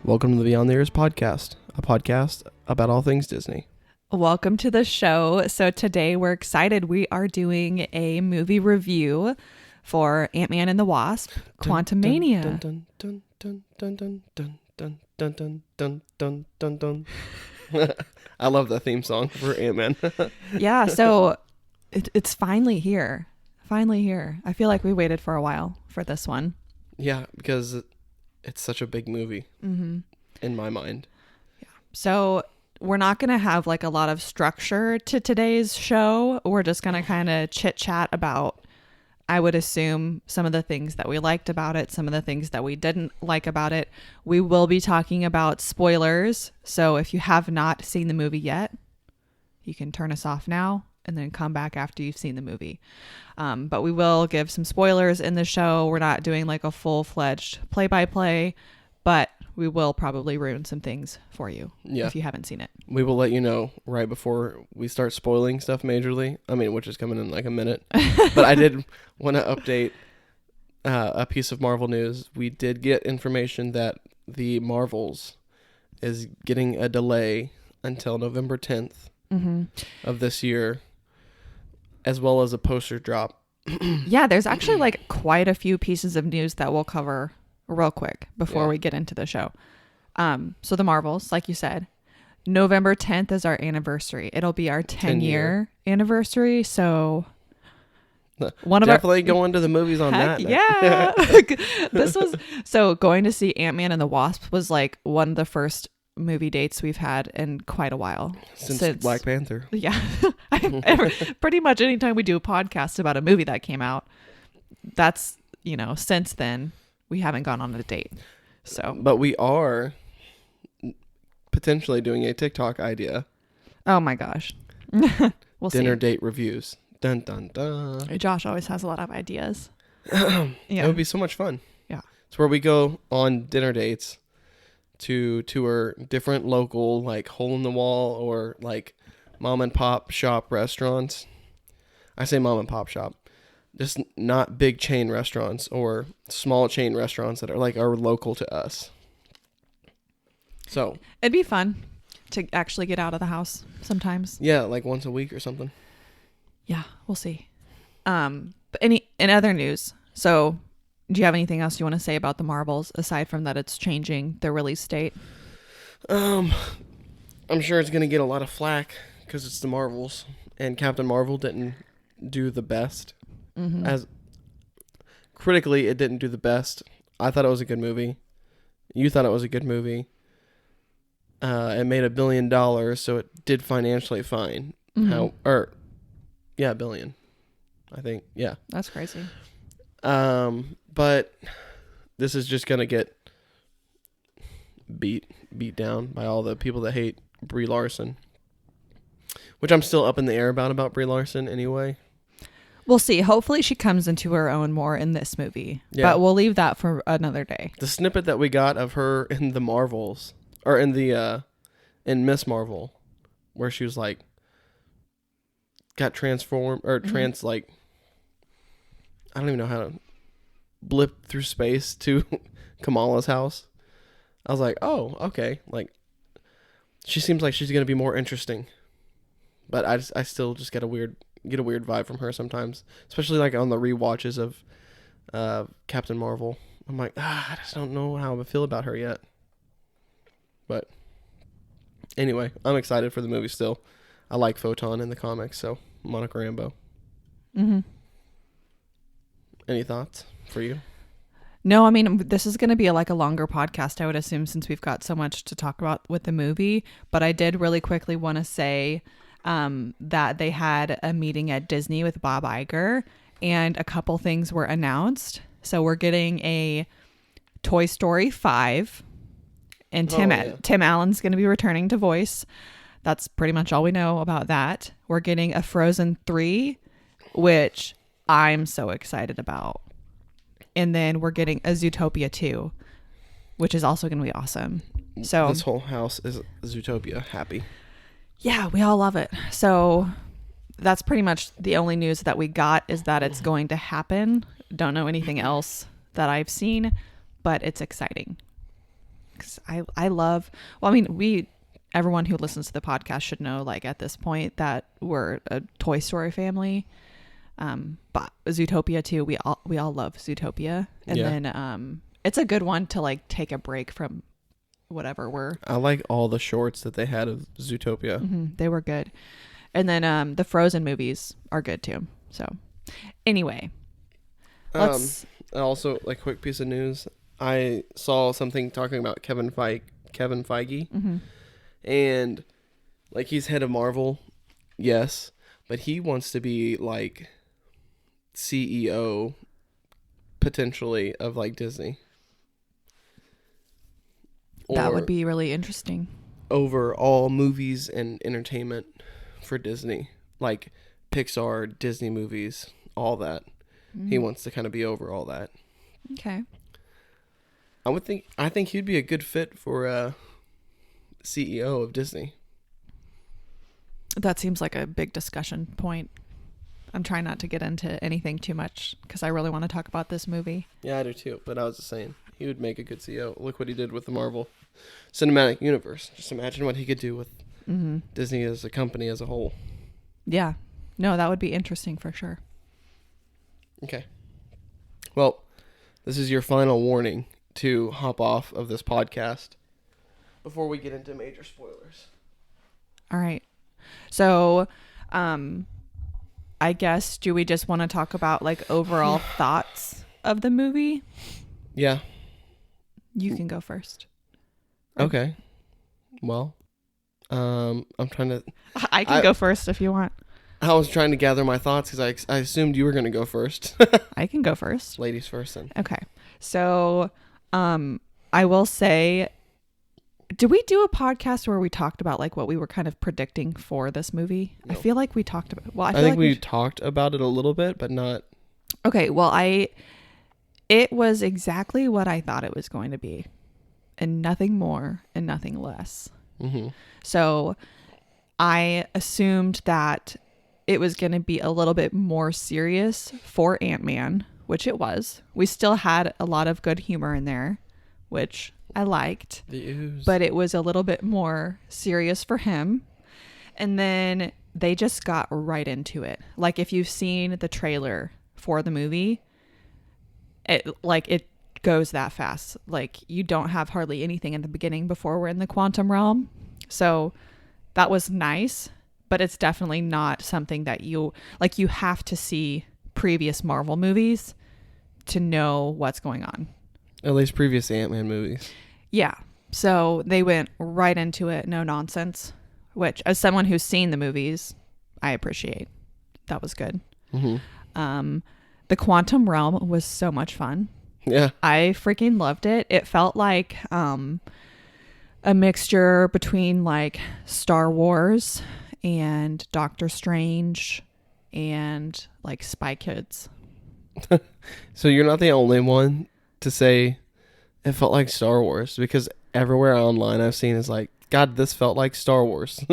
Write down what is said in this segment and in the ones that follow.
Welcome to the Beyond the Years podcast, a podcast about all things Disney. Welcome to the show. So today we're excited. We are doing a movie review for Ant-Man and the Wasp, Quantumania. Dun, dun, dun, dun, dun, dun, dun, dun, dun, dun, dun, dun, dun. I love that theme song for Ant-Man. Yeah, so it's finally here. Finally here. I feel like we waited for a while for this one. Yeah, because it's such a big movie in my mind. Yeah. So we're not going to have like a lot of structure to today's show. We're just going to kind of chit chat about, I would assume, some of the things that we liked about it, some of the things that we didn't like about it. We will be talking about spoilers. So if you have not seen the movie yet, you can turn us off now and then come back after you've seen the movie. But we will give some spoilers in the show. We're not doing like a full-fledged play-by-play, but we will probably ruin some things for you if you haven't seen it. We will let you know right before we start spoiling stuff majorly. I mean, which is coming in like a minute. But I did want to update a piece of Marvel news. We did get information that the Marvels is getting a delay until November 10th of this year, as well as a poster drop. Yeah, there's actually like quite a few pieces of news that we'll cover real quick before we get into the show. So the Marvels, like you said, November 10th is our anniversary. It'll be our 10-year anniversary. So definitely going to the movies on that. Yeah. This was so going to see Ant-Man and the Wasp was like one of the first movie dates we've had in quite a while since Black Panther. Yeah. Pretty much anytime we do a podcast about a movie that came out, that's, since then we haven't gone on a date. So, but we are potentially doing a TikTok idea. Oh my gosh. We'll Dinner see. Date reviews. Dun dun dun. Josh always has a lot of ideas. Yeah. It would be so much fun. Yeah. It's where we go on dinner dates to tour different local, like, hole in the wall or like mom and pop shop restaurants. I say mom and pop shop, just not big chain restaurants or small chain restaurants that are local to us. So it'd be fun to actually get out of the house sometimes. Yeah, like once a week or something. Yeah, we'll see. But in other news, so do you have anything else you want to say about the Marvels aside from that it's changing the release date? I'm sure it's gonna get a lot of flack because it's the Marvels, and Captain Marvel didn't do the best. As critically, it didn't do the best. I thought it was a good movie. You thought it was a good movie. It made $1 billion, so it did financially fine. $1 billion. I think, yeah. That's crazy. But this is just gonna get beat down by all the people that hate Brie Larson, which I'm still up in the air about Brie Larson anyway. We'll see. Hopefully she comes into her own more in this movie. Yeah. But we'll leave that for another day. The snippet that we got of her in the Marvels, or in the in Miss Marvel, where she was like got transformed or like I don't even know how to blip through space to Kamala's house. I was like, oh, okay. Like, she seems like she's gonna be more interesting, but I still just get a weird vibe from her sometimes, especially like on the rewatches of Captain Marvel. I'm like, I just don't know how I feel about her yet. But anyway, I'm excited for the movie still. I like Photon in the comics, so Monica Rambeau. Any thoughts for you? No, I mean, this is going to be a longer podcast, I would assume, since we've got so much to talk about with the movie. But I did really quickly want to say that they had a meeting at Disney with Bob Iger, and a couple things were announced. So we're getting a Toy Story 5, and Tim Allen's going to be returning to voice. That's pretty much all we know about that. We're getting a Frozen 3, which I'm so excited about. And then we're getting a Zootopia 2, which is also going to be awesome. So this whole house is Zootopia happy. Yeah, we all love it. So that's pretty much the only news that we got, is that it's going to happen. Don't know anything else that I've seen, but it's exciting. because I love. Well, I mean, everyone who listens to the podcast should know, like at this point, that we're a Toy Story family. But Zootopia too. We all love Zootopia, and then it's a good one to like take a break from whatever we're. I like all the shorts that they had of Zootopia. Mm-hmm, they were good, and then the Frozen movies are good too. So, anyway, let's. Also, like, quick piece of news. I saw something talking about Kevin Feige, Mm-hmm. and like he's head of Marvel, yes, but he wants to be like CEO potentially of like Disney. That Or would be really interesting. over all movies and entertainment for Disney, like Pixar, Disney movies, all that. He wants to kind of be over all that. Okay. I think he'd be a good fit for CEO of Disney. That seems like a big discussion point. I'm trying not to get into anything too much because I really want to talk about this movie. Yeah, I do too. But I was just saying, he would make a good CEO. Look what he did with the Marvel Cinematic Universe. Just imagine what he could do with Disney as a company as a whole. Yeah. No, that would be interesting for sure. Okay. Well, this is your final warning to hop off of this podcast before we get into major spoilers. All right. So, I guess, do we just want to talk about like overall thoughts of the movie? Yeah. You can go first. Okay. Well, I'm trying to... I can go first if you want. I was trying to gather my thoughts because I assumed you were going to go first. I can go first. Ladies first then. Okay. So, I will say, did we do a podcast where we talked about like what we were kind of predicting for this movie? No. I feel like we talked about, well, I think we talked about it a little bit, but not. Okay. Well, it was exactly what I thought it was going to be, and nothing more and nothing less. Mm-hmm. So I assumed that it was going to be a little bit more serious for Ant-Man, which it was. We still had a lot of good humor in there, which I liked. The ooze. But it was a little bit more serious for him. And then they just got right into it. Like if you've seen the trailer for the movie, it goes that fast. Like you don't have hardly anything in the beginning before we're in the quantum realm. So that was nice. But it's definitely not something that you have to see previous Marvel movies to know what's going on. At least previous Ant-Man movies. Yeah. So they went right into it. No nonsense, which as someone who's seen the movies, I appreciate. That was good. Mm-hmm. The quantum realm was so much fun. Yeah. I freaking loved it. It felt like a mixture between like Star Wars and Doctor Strange and like Spy Kids. So you're not the only one to say it felt like Star Wars, because everywhere online I've seen is like, God, this felt like Star Wars.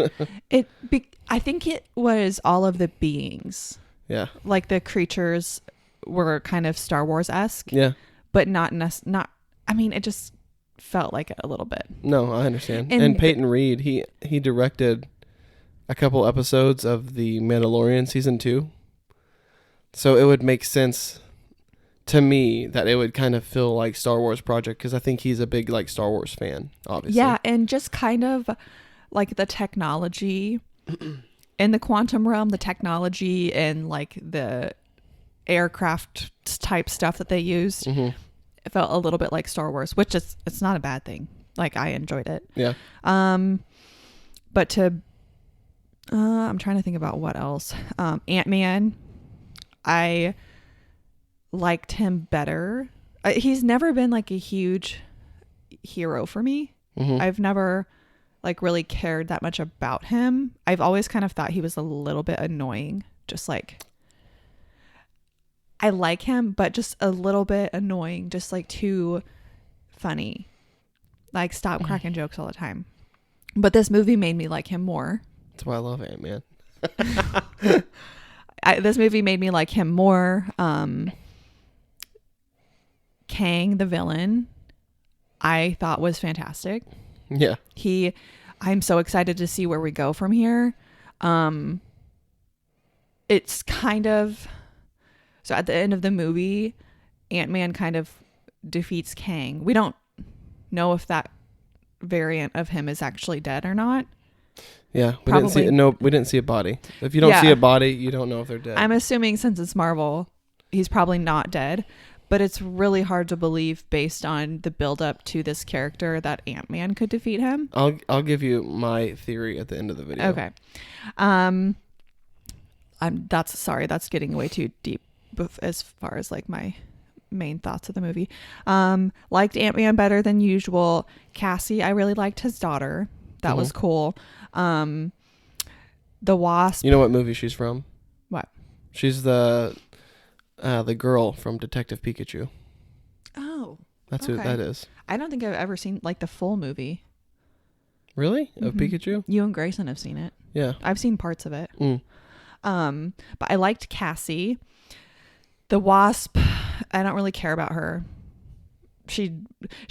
I think it was all of the beings. Yeah. Like the creatures were kind of Star Wars-esque. Yeah. But not, I mean, it just felt like it a little bit. No, I understand. And Peyton Reed, he directed a couple episodes of The Mandalorian season 2. So it would make sense to me that it would kind of feel like Star Wars project, because I think he's a big like Star Wars fan, obviously. Yeah, and just kind of like the technology in the quantum realm, the technology and like the aircraft type stuff that they used. Mm-hmm. It felt a little bit like Star Wars, which it's not a bad thing. Like I enjoyed it. Yeah. But I'm trying to think about what else. Ant-Man, I liked him better. He's never been like a huge hero for me. Mm-hmm. I've never like really cared that much about him. I've always kind of thought he was a little bit annoying. Just like, I like him, but just a little bit annoying. Just like too funny. Like stop cracking jokes all the time. But this movie made me like him more. That's why I love Ant-Man. This movie made me like him more. Kang, the villain, I thought was fantastic. Yeah. I'm so excited to see where we go from here. It's kind of, so at the end of the movie, Ant-Man kind of defeats Kang. We don't know if that variant of him is actually dead or not. Yeah, we didn't see a body. If you don't see a body, you don't know if they're dead. I'm assuming since it's Marvel, he's probably not dead, but it's really hard to believe based on the build up to this character that Ant-Man could defeat him. I'll give you my theory at the end of the video. Okay. That's getting way too deep as far as like my main thoughts of the movie. Liked Ant-Man better than usual. Cassie, I really liked his daughter. That was cool. The Wasp. You know what movie she's from? What? She's the girl from Detective Pikachu. Oh. That's who that is. I don't think I've ever seen like the full movie. Really? Of Pikachu? You and Grayson have seen it. Yeah. I've seen parts of it. But I liked Cassie. The Wasp, I don't really care about her. She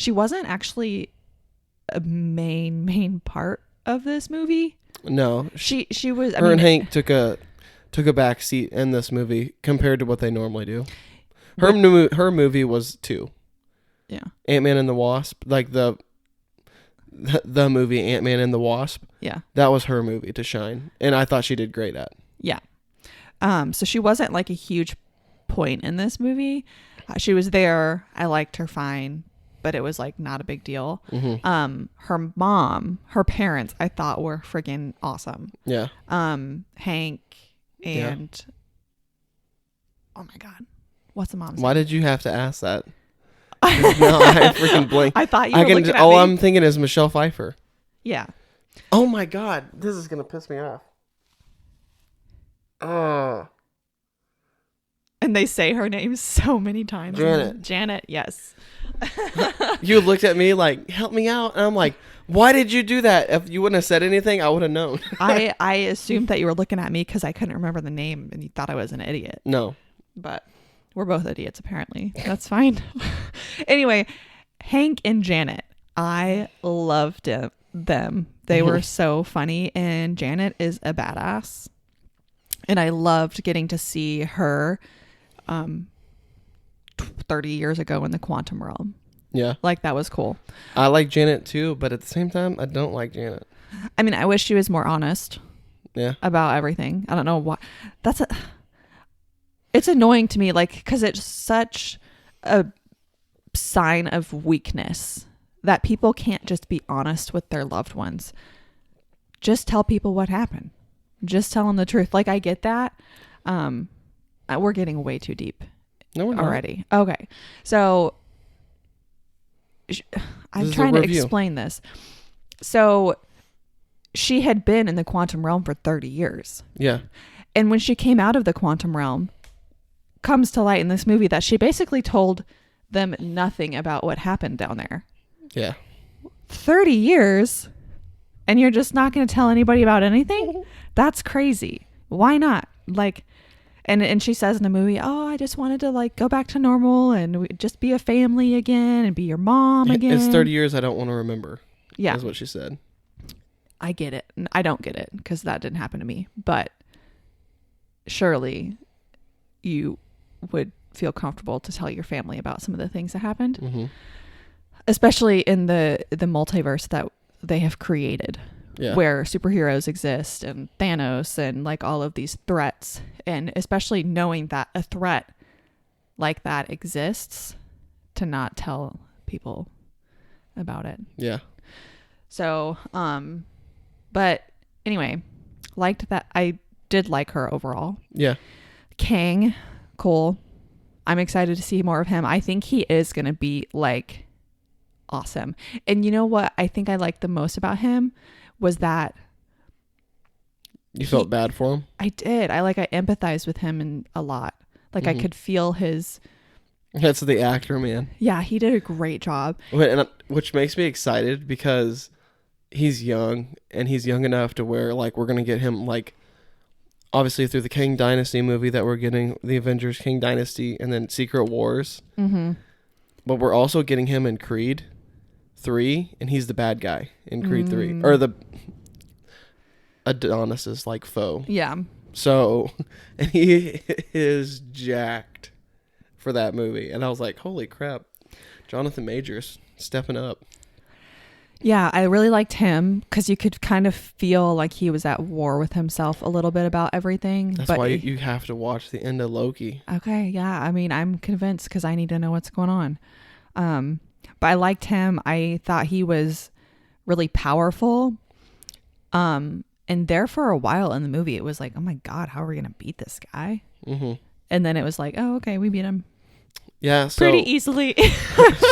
wasn't actually a main part of this movie. No. She was. Her and Hank took a back seat in this movie compared to what they normally do. Her movie was 2. Yeah. Ant-Man and the Wasp, like the movie Ant-Man and the Wasp. Yeah. That was her movie to shine, and I thought she did great at. Yeah. So she wasn't like a huge point in this movie. She was there. I liked her fine, but it was like not a big deal. Her parents, I thought were friggin' awesome. Yeah. Hank and oh my God, what's the mom's name? Why did you have to ask that? No, I freaking blanked. I thought you were looking at me. All I'm thinking is Michelle Pfeiffer. Yeah. Oh my God, this is gonna piss me off. And they say her name so many times. Janet, yes. You looked at me like, help me out. And I'm like, why did you do that? If you wouldn't have said anything, I would have known. I assumed that you were looking at me because I couldn't remember the name and you thought I was an idiot. No. But we're both idiots, apparently. That's fine. Anyway, Hank and Janet. I loved them. They were so funny. And Janet is a badass. And I loved getting to see her 30 years ago in the quantum realm. Yeah. Like, that was cool. I like Janet too, but at the same time, I don't like Janet. I mean, I wish she was more honest. Yeah. About everything. I don't know why. It's annoying to me, like, because it's such a sign of weakness that people can't just be honest with their loved ones. Just tell people what happened. Just tell them the truth. Like, I get that. We're getting way too deep. No, we're not. Already. Okay. So I'm trying to explain this. So she had been in the quantum realm for 30 years. Yeah. And when she came out of the quantum realm, comes to light in this movie that she basically told them nothing about what happened down there. Yeah. 30 years and you're just not going to tell anybody about anything? That's crazy. Why not? Like, and she says in the movie, oh, I just wanted to like go back to normal and just be a family again and be your mom again. It's 30 years I don't want to remember. Yeah. That's what she said. I get it. I don't get it because that didn't happen to me. But surely you would feel comfortable to tell your family about some of the things that happened. Mm-hmm. Especially in the multiverse that they have created. Yeah. Where superheroes exist and Thanos and like all of these threats, and especially knowing that a threat like that exists, to not tell people about it. Yeah. So, but anyway, liked that. I did like her overall. Yeah. Kang, cool. I'm excited to see more of him. I think he is going to be like awesome. And you know what I think I liked the most about him was that you felt bad for him. I did. I empathized with him a lot. Like, I could feel his. That's the actor, man. Yeah, he did a great job. Which makes me excited because he's young and he's young enough to where like we're gonna get him like obviously through the King Dynasty movie that we're getting, the Avengers King Dynasty, and then Secret Wars. Mm-hmm. But we're also getting him in Creed. 3, and he's the bad guy in Creed 3. Or the Adonis's like foe. Yeah. So, and he is jacked for that movie. And I was like, holy crap. Jonathan Majors stepping up. Yeah, I really liked him because you could kind of feel like he was at war with himself a little bit about everything. That's why you have to watch the end of Loki. Okay, yeah. I mean, I'm convinced because I need to know what's going on. But I liked him. I thought he was really powerful. And there for a while in the movie, it was like, oh my God, how are we going to beat this guy? Mm-hmm. And then it was like, oh, okay, we beat him. Yeah, so pretty easily.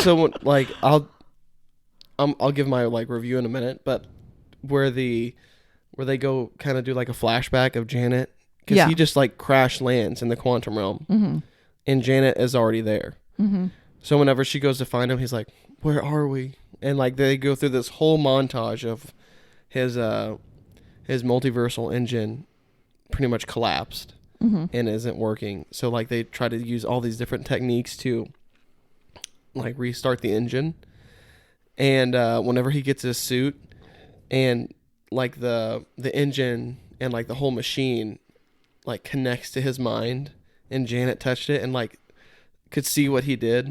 So like I'll give my like review in a minute, but where they go kind of do like a flashback of Janet, because he just like crash lands in the quantum realm, and Janet is already there. So whenever she goes to find him, he's like, "Where are we?" And like they go through this whole montage of his multiversal engine pretty much collapsed and isn't working. So like they try to use all these different techniques to like restart the engine. And whenever he gets his suit and like the engine and like the whole machine like connects to his mind, and Janet touched it and like could see what he did.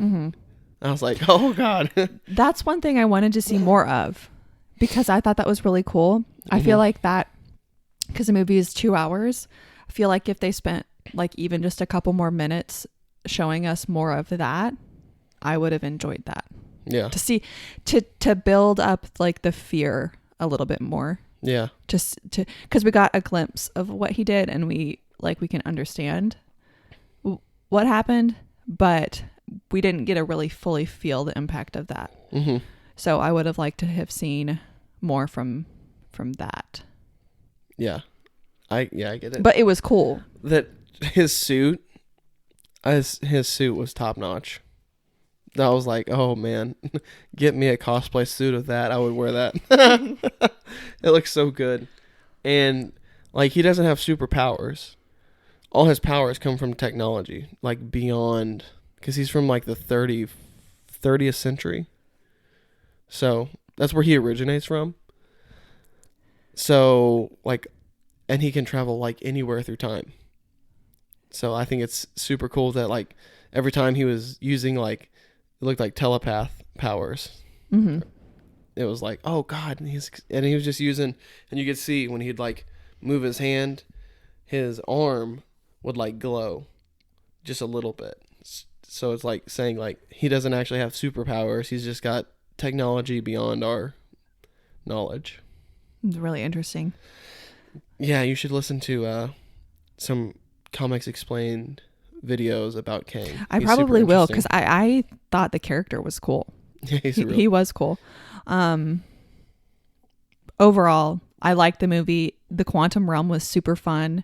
I was like, oh God. That's one thing I wanted to see more of, because I thought that was really cool. I feel like that, because the movie is 2 hours, I feel like if they spent like even just a couple more minutes showing us more of that, I would have enjoyed that. Yeah. To see, to build up like the fear a little bit more. Yeah. Just because we got a glimpse of what he did, and we can understand what happened, but we didn't get to really fully feel the impact of that. So I would have liked to have seen more from that. Yeah. I get it. But it was cool. That his suit was top notch. I was like, oh man, get me a cosplay suit of that. I would wear that. It looks so good. And like he doesn't have superpowers. All his powers come from technology, like beyond, because he's from like the 30th century. So that's where he originates from. So like, and he can travel like anywhere through time. So I think it's super cool that like every time he was using like, it looked like telepath powers. It was like, oh God, and he was just using, and you could see when he'd like move his hand, his arm would like glow just a little bit. So it's like saying like he doesn't actually have superpowers. He's just got technology beyond our knowledge. It's really interesting. Yeah, you should listen to some Comics Explained videos about Kang. I probably will, because I thought the character was cool. Yeah, he was cool. Overall, I liked the movie. The Quantum Realm was super fun.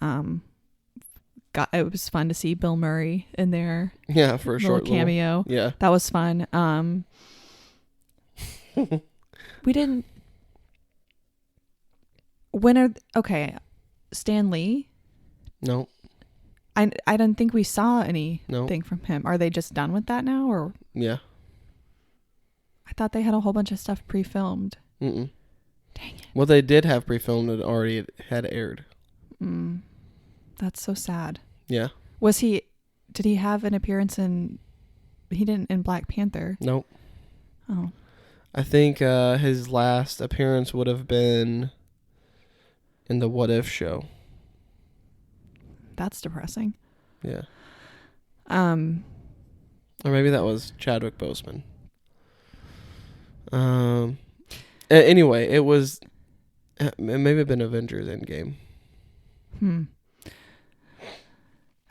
It was fun to see Bill Murray in there. Yeah, for a short cameo. Yeah, that was fun. We didn't. Stan Lee. No. I don't think we saw anything from him. Are they just done with that now, or? Yeah. I thought they had a whole bunch of stuff pre-filmed. Dang it. Well, they did have pre-filmed that already had aired. That's so sad. Yeah. Did he have an appearance in Black Panther? Nope. Oh. I think his last appearance would have been in the What If show. That's depressing. Yeah. Or maybe that was Chadwick Boseman. Anyway, it may have been Avengers Endgame.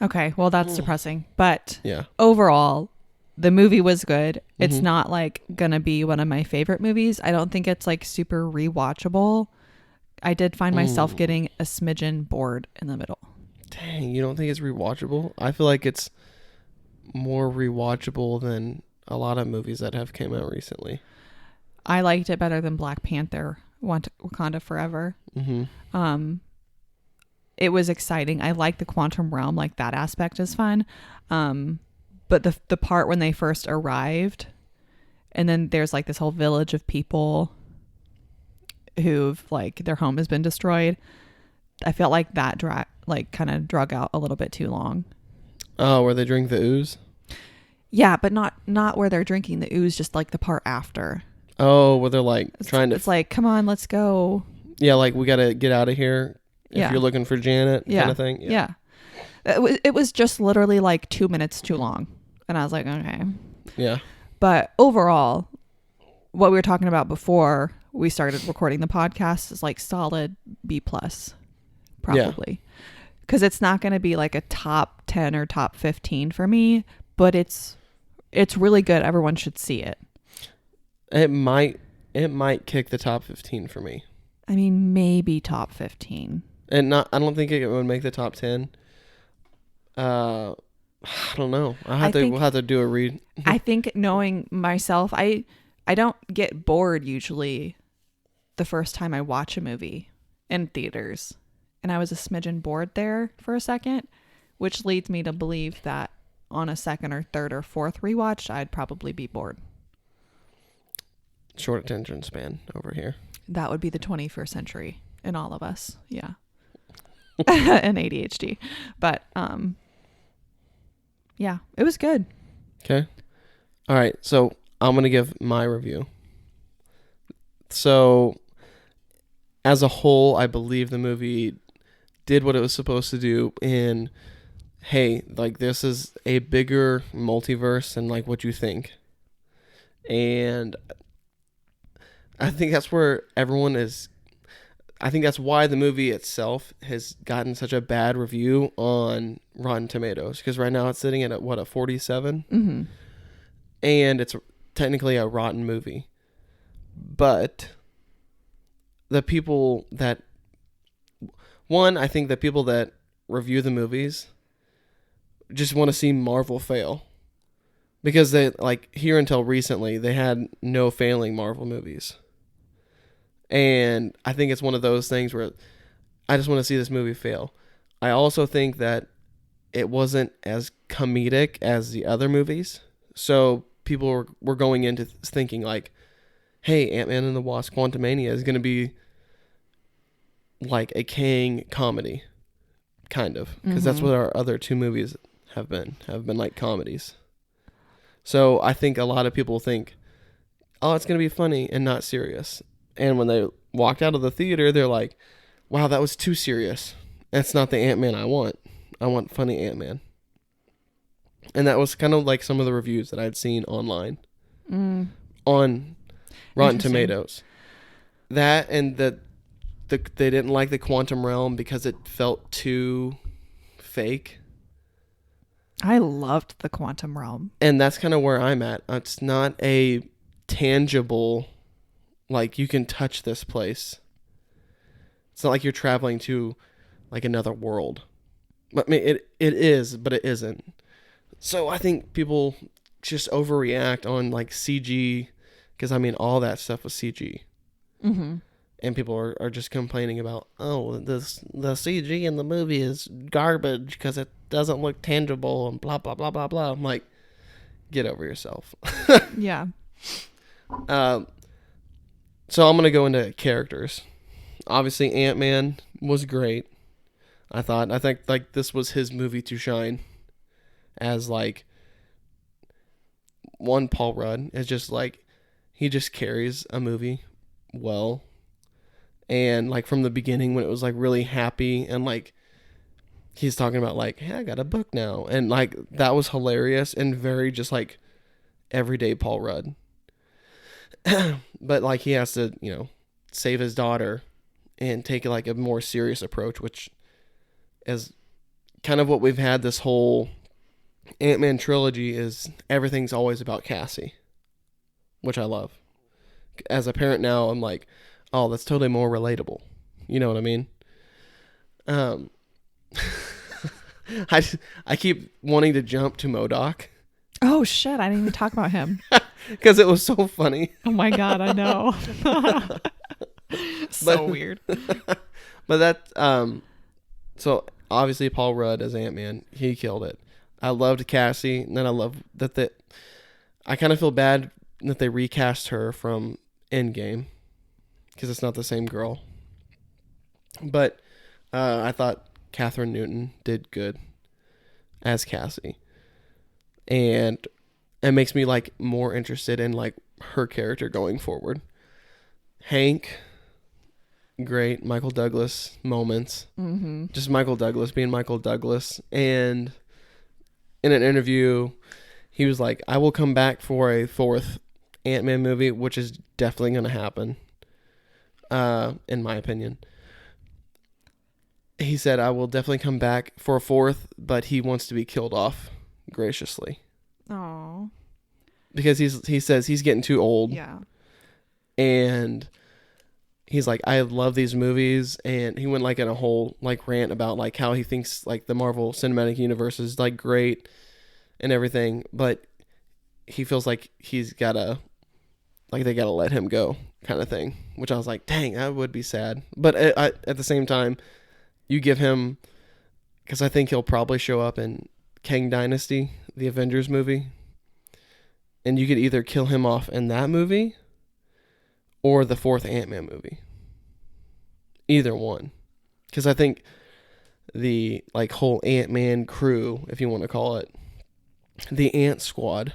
Okay, well that's depressing. But yeah, overall, the movie was good. It's not like gonna be one of my favorite movies. I don't think it's like super rewatchable. I did find myself getting a smidgen bored in the middle. Dang, you don't think it's rewatchable? I feel like it's more rewatchable than a lot of movies that have came out recently. I liked it better than Black Panther, Wakanda Forever. It was exciting. I like the quantum realm, like that aspect is fun. But the part when they first arrived And then there's like this whole village of people who've like their home has been destroyed. I felt like that kind of drug out a little bit too long. Oh, where they drink the ooze? Yeah, but not where they're drinking the ooze, just like the part after. Oh, where they're like trying to... It's like, come on, let's go. Yeah, like we got to get out of here if Yeah. you're looking for Janet kind of thing. Yeah. It was just literally like 2 minutes too long. And I was like, okay. Yeah. But overall, what we were talking about before we started recording the podcast is like solid B+, probably. Because it's not going to be like a top 10 or top 15 for me, but it's really good. Everyone should see it. It might kick the top 15 for me. I mean, maybe top 15. And I don't think it would make the top 10. I don't know. We'll have to do a read. I think knowing myself, I don't get bored usually the first time I watch a movie in theaters. And I was a smidgen bored there for a second, which leads me to believe that on a second or third or fourth rewatch, I'd probably be bored. Short attention span over here. That would be the 21st century in all of us. Yeah. And ADHD. But yeah, it was good. Okay. All right. So I'm going to give my review. So as a whole, I believe the movie did what it was supposed to do in, hey, like this is a bigger multiverse than like what you think. And I think that's where I think that's why the movie itself has gotten such a bad review on Rotten Tomatoes. Because right now it's sitting at a 47? Mm-hmm. And it's technically a rotten movie. But the people that... One, I think the people that review the movies just want to see Marvel fail. Because they, like, here until recently, they had no failing Marvel movies. And I think it's one of those things where I just want to see this movie fail. I also think that it wasn't as comedic as the other movies. So people were going into thinking like, hey, Ant-Man and the Wasp Quantumania is going to be like a Kang comedy, kind of. Because that's what our other two movies have been like comedies. So I think a lot of people think, oh, it's going to be funny and not serious. And when they walked out of the theater, they're like, wow, that was too serious. That's not the Ant-Man I want. I want funny Ant-Man. And that was kind of like some of the reviews that I'd seen online on Rotten Tomatoes. That and they didn't like the Quantum Realm because it felt too fake. I loved the Quantum Realm. And that's kind of where I'm at. It's not a tangible... like you can touch this place. It's not like you're traveling to like another world. I mean, it is, but it isn't. So I think people just overreact on like CG, because I mean all that stuff was CG. Mm-hmm. And people are just complaining about, oh, the CG in the movie is garbage because it doesn't look tangible and blah blah blah blah blah. I'm like, get over yourself. Yeah. So I'm going to go into characters. Obviously, Ant-Man was great. I think like this was his movie to shine. As like, one, Paul Rudd is just like, he just carries a movie well. And like from the beginning when it was like really happy and like, he's talking about like, hey, I got a book now. And like, that was hilarious and very just like everyday Paul Rudd. But like he has to, save his daughter and take like a more serious approach, which is kind of what we've had this whole Ant-Man trilogy is everything's always about Cassie, which I love. As a parent now, I'm like, oh, that's totally more relatable. You know what I mean? I keep wanting to jump to MODOK. Oh shit, I didn't even talk about him. Because it was so funny. Oh my god, I know. Weird. But that, so obviously Paul Rudd as Ant-Man, he killed it. I loved Cassie, and then I love that I kind of feel bad that they recast her from Endgame because it's not the same girl. But I thought Catherine Newton did good as Cassie, and it makes me like more interested in like her character going forward. Hank, great. Michael Douglas moments. Mm-hmm. Just Michael Douglas being Michael Douglas. And in an interview, he was like, I will come back for a 4th Ant-Man movie, which is definitely going to happen, in my opinion. He said, I will definitely come back for a 4th, but he wants to be killed off graciously. Oh. Because he says he's getting too old. Yeah. And he's like, I love these movies. And he went like in a whole like rant about like how he thinks like the Marvel Cinematic Universe is like great and everything. But he feels like he's gotta, like they gotta let him go kind of thing. Which I was like, dang, that would be sad. But at the same time, you give him, because I think he'll probably show up in Kang Dynasty, the Avengers movie. And you could either kill him off in that movie or the 4th Ant-Man movie. Either one. Because I think the like whole Ant-Man crew, if you want to call it, the Ant Squad,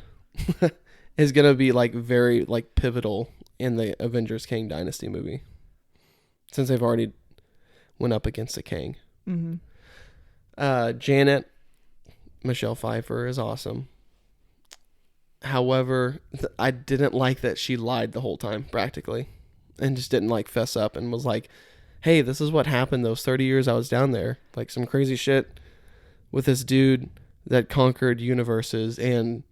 is going to be like very like pivotal in the Avengers Kang Dynasty movie. Since they've already went up against the Kang. Mm-hmm. Janet, Michelle Pfeiffer is awesome. However, I didn't like that she lied the whole time, practically, and just didn't like fess up and was like, hey, this is what happened those 30 years I was down there. Like some crazy shit with this dude that conquered universes and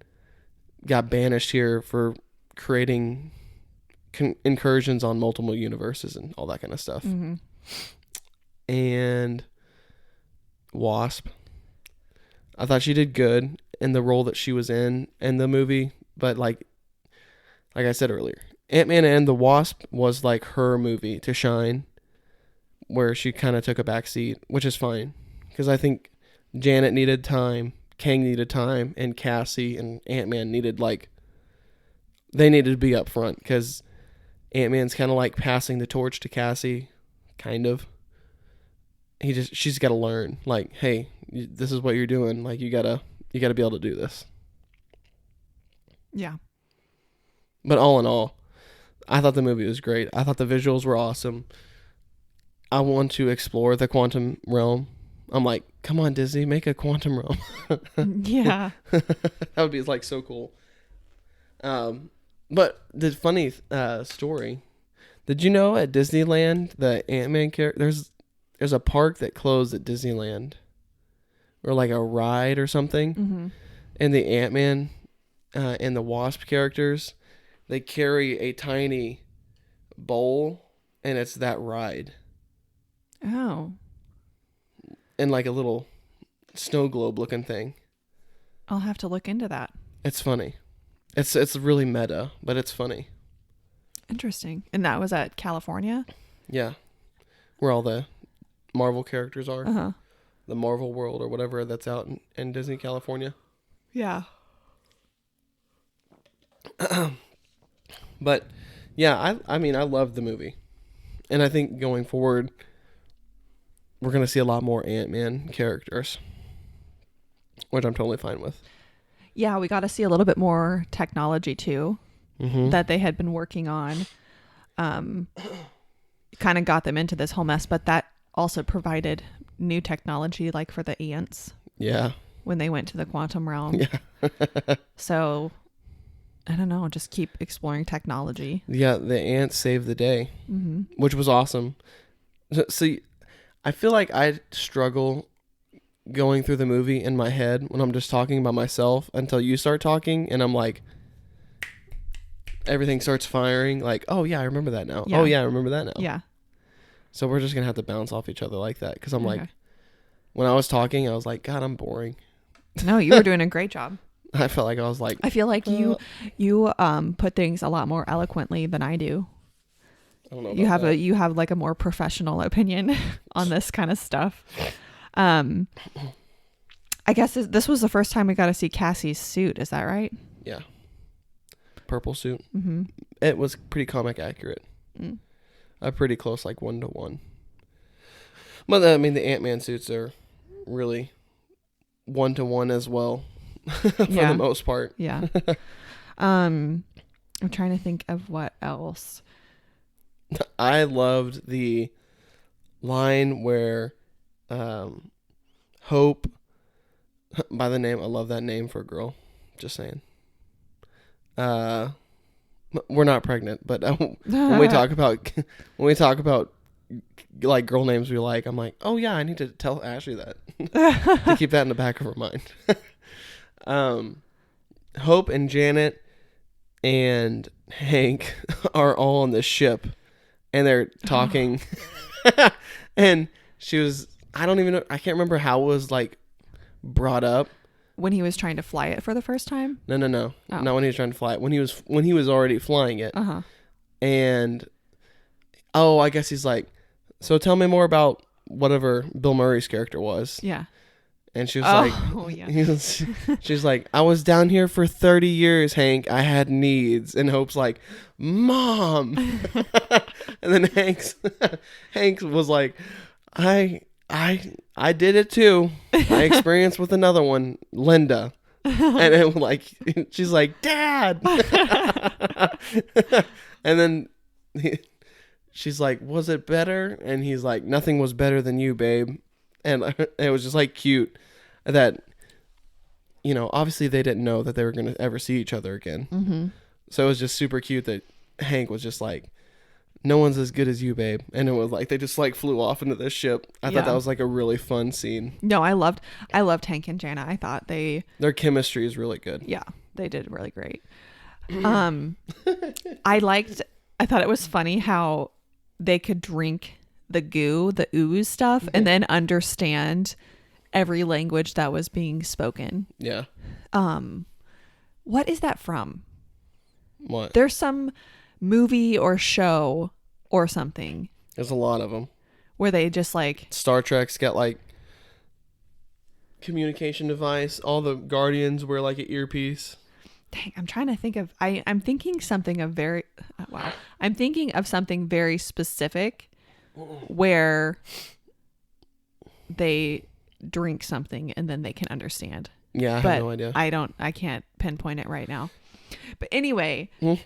got banished here for creating incursions on multiple universes and all that kind of stuff. Mm-hmm. And Wasp, I thought she did good in the role that she was in the movie, but like I said earlier, Ant-Man and the Wasp was like her movie to shine, where she kind of took a back seat, which is fine, because I think Janet needed time, Kang needed time, and Cassie and Ant-Man needed they needed to be up front, because Ant-Man's kind of like passing the torch to Cassie, kind of. She's got to learn, like, hey, this is what you're doing, like you gotta be able to do this. Yeah. But all in all, I thought the movie was great. I thought the visuals were awesome. I want to explore the quantum realm. I'm like, come on, Disney, make a quantum realm. Yeah. That would be like so cool. But the funny story, did you know at Disneyland, the Ant-Man character, there's a park that closed at Disneyland, or like a ride or something. Mm-hmm. And the Ant-Man and the Wasp characters, they carry a tiny bowl, and it's that ride. Oh. And like a little snow globe looking thing. I'll have to look into that. It's funny. It's really meta, but it's funny. Interesting. And that was at California? Yeah. Where all the Marvel characters are. Uh-huh. The Marvel World or whatever that's out in Disney, California. Yeah. But yeah, I mean, I loved the movie. And I think going forward, we're going to see a lot more Ant-Man characters, which I'm totally fine with. Yeah, we got to see a little bit more technology too, Mm-hmm. that they had been working on. Kind of got them into this whole mess, but that also provided new technology, like for the ants. Yeah. When they went to the quantum realm. Yeah. So, I don't know, just keep exploring technology. Yeah, the ants saved the day, Mm-hmm. which was awesome. See, I feel like I struggle going through the movie in my head when I'm just talking about myself until you start talking, and I'm like, everything starts firing. Like, oh yeah, I remember that now. Yeah. Oh yeah, I remember that now. Yeah. So we're just gonna have to bounce off each other like that, because I'm Okay. like, when I was talking, I was like, God, I'm boring. No, you were doing a great job. I felt like I was like, I feel like you put things a lot more eloquently than I do. I don't know. You about have you have like a more professional opinion on this kind of stuff. I guess this was the first time we got to see Cassie's suit. Is that right? Yeah. purple suit. Mm-hmm. It was pretty comic accurate. Mm. Pretty close, like 1-to-1. But I mean, the Ant-Man suits are really 1-to-1 as well, for the most part. Yeah. I'm trying to think of what else. I loved the line where Hope, by the name, I love that name for a girl. Just saying. We're not pregnant, but when we talk about like girl names we like, I'm like, oh yeah, I need to tell Ashley that to keep that in the back of her mind. Hope and Janet and Hank are all on the ship, and they're talking, and she was, I don't even know, I can't remember how it was like brought up. When he was trying to fly it for the first time? No. Oh. Not when he was trying to fly it. When he was already flying it. Uh-huh. And I guess he's like, so tell me more about whatever Bill Murray's character was. Yeah. And she was she's like, I was down here for 30 years, Hank. I had needs. And Hope's like, Mom. And then Hank was like, I did it too. I experienced with another one, Linda. And it like, she's like, Dad. And then she's like, was it better? And he's like, nothing was better than you, babe. And it was just like cute that, you know, obviously they didn't know that they were going to ever see each other again. Mm-hmm. So it was just super cute that Hank was just like, no one's as good as you, babe. And it was like, they just like flew off into this ship. I thought that was like a really fun scene. No, I loved Hank and Jana. I thought their chemistry is really good. Yeah, they did really great. I thought it was funny how they could drink the goo, the ooze stuff, and then understand every language that was being spoken. Yeah. What is that from? What? There's some movie or show or something. There's a lot of them. Where they just like... Star Trek's got like communication device. All the Guardians wear like an earpiece. Dang, I'm trying to think of... I'm thinking something of very... wow. I'm thinking of something very specific where they drink something and then they can understand. Yeah, I have no idea. I can't pinpoint it right now. But anyway, the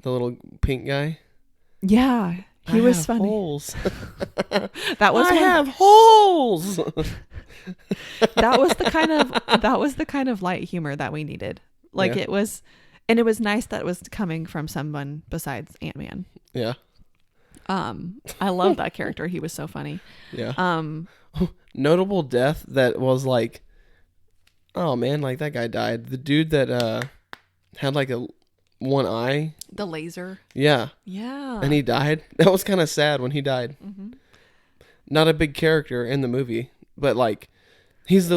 little pink guy. Yeah, he was funny. Holes. That was I have holes. That was the kind of light humor that we needed. Like it was, and it was nice that it was coming from someone besides Ant-Man. Yeah. I love that character. He was so funny. Yeah. Notable death that was like, oh man, like that guy died. The dude that had like one eye. The laser. Yeah. Yeah. And he died. That was kind of sad when he died. Mm-hmm. Not a big character in the movie, but like he's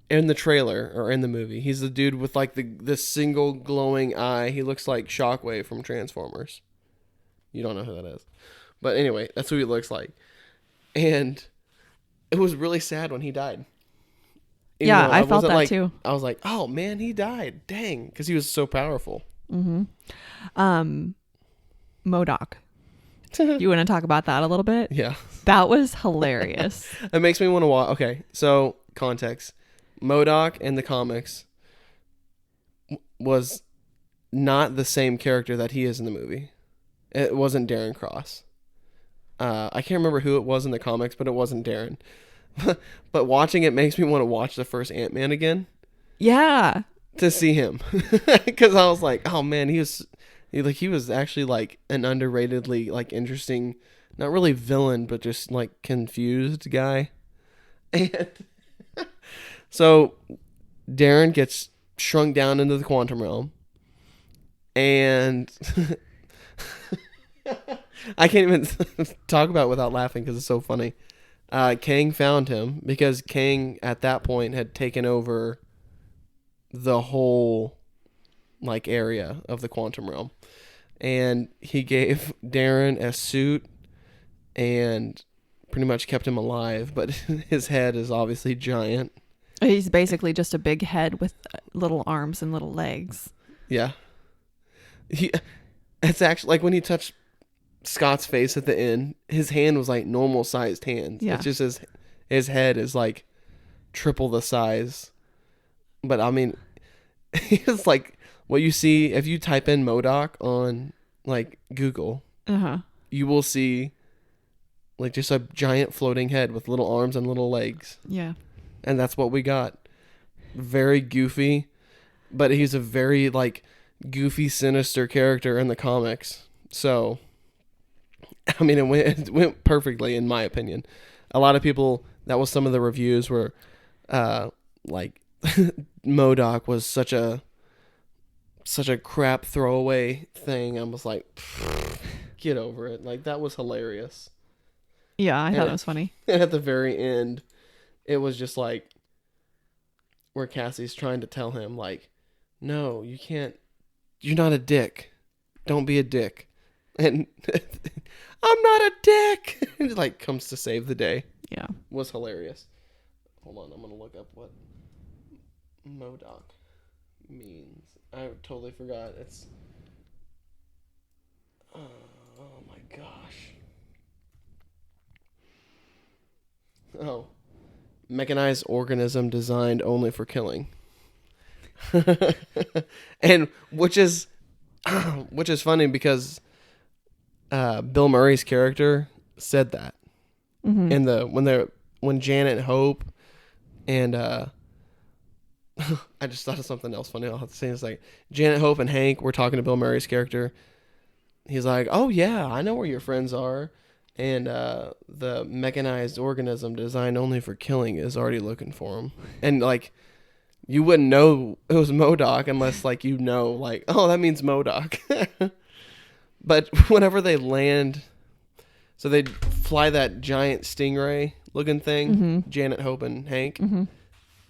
in the trailer or in the movie. He's the dude with like the single glowing eye. He looks like Shockwave from Transformers. You don't know who that is. But anyway, that's who he looks like. And it was really sad when he died. Yeah, I felt that too. I was like, oh man, he died. Dang. Because he was so powerful. Mm-hmm. MODOK. You want to talk about that a little bit? Yeah. That was hilarious. It makes me want to watch. Okay, so context. MODOK in the comics was not the same character that he is in the movie. It wasn't Darren Cross. I can't remember who it was in the comics, but it wasn't Darren. But watching it makes me want to watch the first Ant-Man again. Yeah. To see him. Because I was like, oh man, he was actually like an underratedly like interesting, not really villain, but just like confused guy. And so Darren gets shrunk down into the quantum realm. And I can't even talk about it without laughing because it's so funny. Kang found him because Kang at that point had taken over the whole like area of the quantum realm, and he gave Darren a suit and pretty much kept him alive, but his head is obviously giant. He's basically just a big head with little arms and little legs. Yeah. It's actually like when he touched Scott's face at the end, his hand was like normal sized hands. Yeah. It's just his head is like triple the size. But I mean, it's like what you see if you type in MODOK on like Google, you will see like just a giant floating head with little arms and little legs. Yeah. And that's what we got. Very goofy, but he's a very like goofy, sinister character in the comics. So, I mean, it went perfectly in my opinion. A lot of people, that was some of the reviews were like MODOK was such a crap throwaway thing. I was like, get over it. Like that was hilarious. Yeah, I thought it was funny. And at the very end, it was just like where Cassie's trying to tell him like, no, you can't. You're not a dick. Don't be a dick. And I'm not a dick. It like comes to save the day. Yeah. Was hilarious. Hold on, I'm gonna look up what MODOK means. I totally forgot. It's oh my gosh. Oh. Mechanized organism designed only for killing. And which is funny because Bill Murray's character said that in when Janet Hope and I just thought of something else funny. I'll have to say in a second. Janet Hope and Hank were talking to Bill Murray's character. He's like, "Oh yeah, I know where your friends are." And the mechanized organism designed only for killing is already looking for him. And like, you wouldn't know it was MODOK unless like you know like, oh, that means MODOK. But whenever they land, so they fly that giant stingray looking thing, Janet Hope and Hank,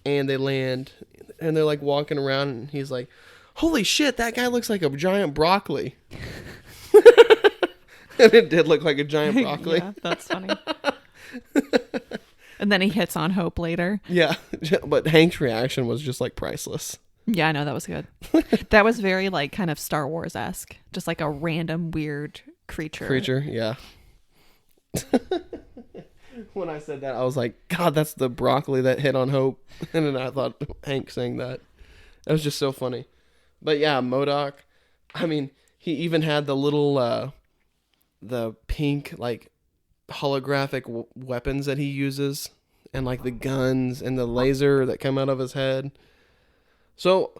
and they land, and they're like walking around, and he's like, "Holy shit, that guy looks like a giant broccoli." And it did look like a giant broccoli. Yeah, that's funny. And then he hits on Hope later. Yeah, but Hank's reaction was just like priceless. Yeah, I know, that was good. That was very like kind of Star Wars-esque. Just like a random weird creature. Yeah. When I said that, I was like, God, that's the broccoli that hit on Hope. And then I thought Hank saying that. It was just so funny. But yeah, MODOK, I mean, he even had the little the pink like holographic weapons that he uses, and like the guns and the laser that come out of his head. So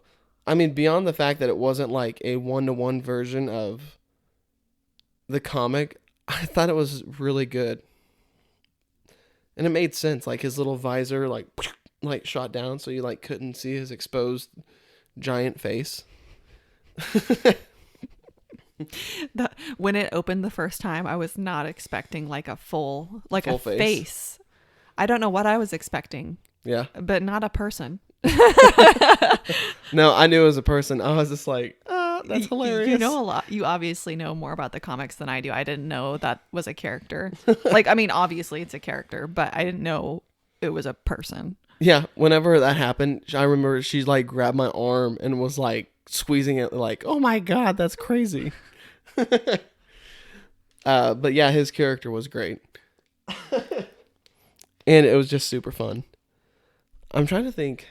I mean, beyond the fact that it wasn't like a 1-to-1 version of the comic, I thought it was really good, and it made sense. Like his little visor like shot down, so you like couldn't see his exposed giant face. When it opened the first time, I was not expecting like a full face. I don't know what I was expecting. Yeah. But not a person. No, I knew it was a person. I was just like, oh, that's hilarious. You know a lot. You obviously know more about the comics than I do. I didn't know that was a character. Like, I mean, obviously it's a character, but I didn't know it was a person. Yeah. Whenever that happened, I remember she like grabbed my arm and was like squeezing it like, oh my God, that's crazy. But yeah, his character was great. And it was just super fun. I'm trying to think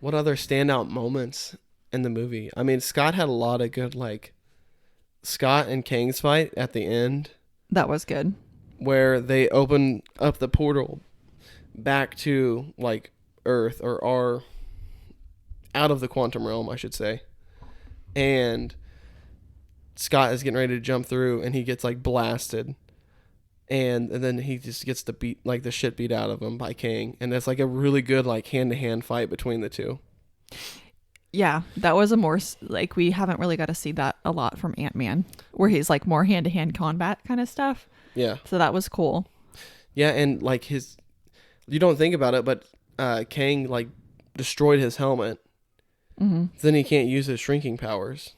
what other standout moments in the movie. I mean, Scott had a lot of good, like, Scott and Kang's fight at the end. That was good. Where they open up the portal back to, like, Earth, or out of the quantum realm, I should say. And Scott is getting ready to jump through, and he gets, like, blasted. And then he just gets the shit beat out of him by Kang. And it's like a really good like hand-to-hand fight between the two. Yeah, that was a more like, we haven't really got to see that a lot from Ant-Man, where he's like more hand-to-hand combat kind of stuff. Yeah. So that was cool. Yeah, and like you don't think about it, but Kang like destroyed his helmet. Mm-hmm. Then he can't use his shrinking powers.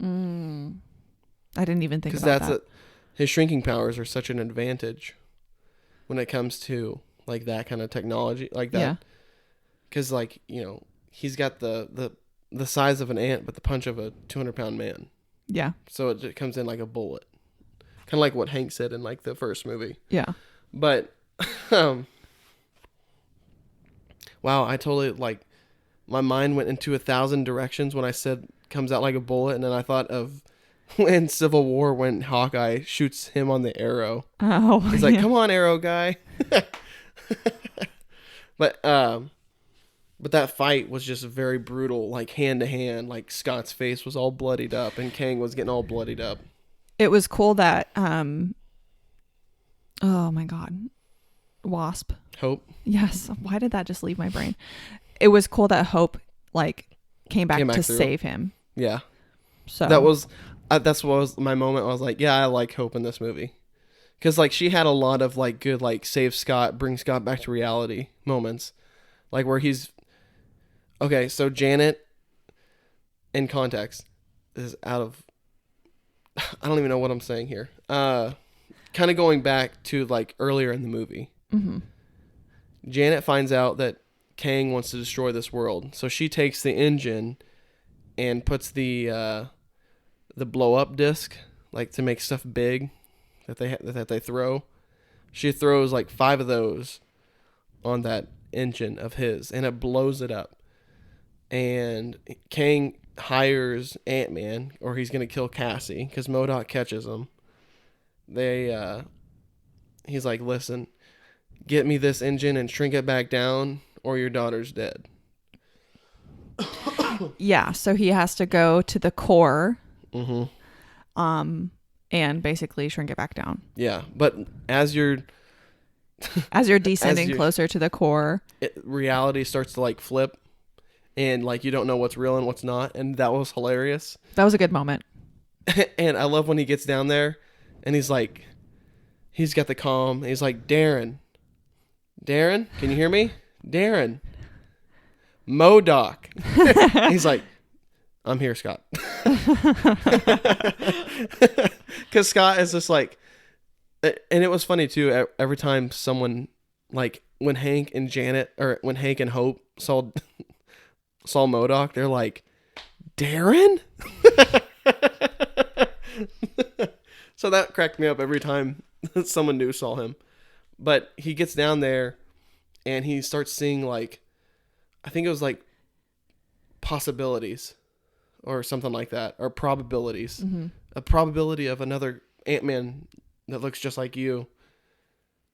I didn't even think about that. His shrinking powers are such an advantage when it comes to like that kind of technology like that. Yeah. Because like, you know, he's got the the size of an ant, but the punch of a 200-pound man. Yeah. So it comes in like a bullet, kind of like what Hank said in like the first movie. Yeah. But, wow, I totally like my mind went into 1,000 directions when I said comes out like a bullet, and then I thought of in Civil War when Hawkeye shoots him on the arrow. Oh, He's like, "Come on, arrow guy." But that fight was just very brutal, like hand to hand. Like Scott's face was all bloodied up, and Kang was getting all bloodied up. It was cool that oh my God, Wasp. Hope. Yes. Why did that just leave my brain? It was cool that Hope like came back to through. save him. Yeah. So that's what was my moment. I was like, yeah, I like Hope in this movie. Because, like, she had a lot of, like, good, like, save Scott, bring Scott back to reality moments. Like, where he's... Okay, so Janet, in context, is out of... I don't even know what I'm saying here. Kind of going back to, like, earlier in the movie. Mm-hmm. Janet finds out that Kang wants to destroy this world. So she takes the engine and puts the blow-up disc, like, to make stuff big that they throw. She throws like 5 of those on that engine of his, and it blows it up. And Kang hires Ant-Man, or he's gonna kill Cassie because MODOK catches him. He's like, listen, get me this engine and shrink it back down, or your daughter's dead. Yeah, so he has to go to the core. Mm-hmm. And basically shrink it back down. Yeah, but as you're descending closer to the core, reality starts to like flip, and like you don't know what's real and what's not, and that was hilarious. That was a good moment. And I love when he gets down there, and he's got the calm. And he's like, Darren, can you hear me? Darren, MODOK. He's like, I'm here, Scott. Because Scott is just like, and it was funny too. Every time someone, like when Hank and Janet, or when Hank and Hope saw MODOK, they're like, Darren. So that cracked me up every time someone new saw him. But he gets down there, and he starts seeing like, I think it was like possibilities. Or something like that, or probabilities. Mm-hmm. A probability of another Ant-Man that looks just like you.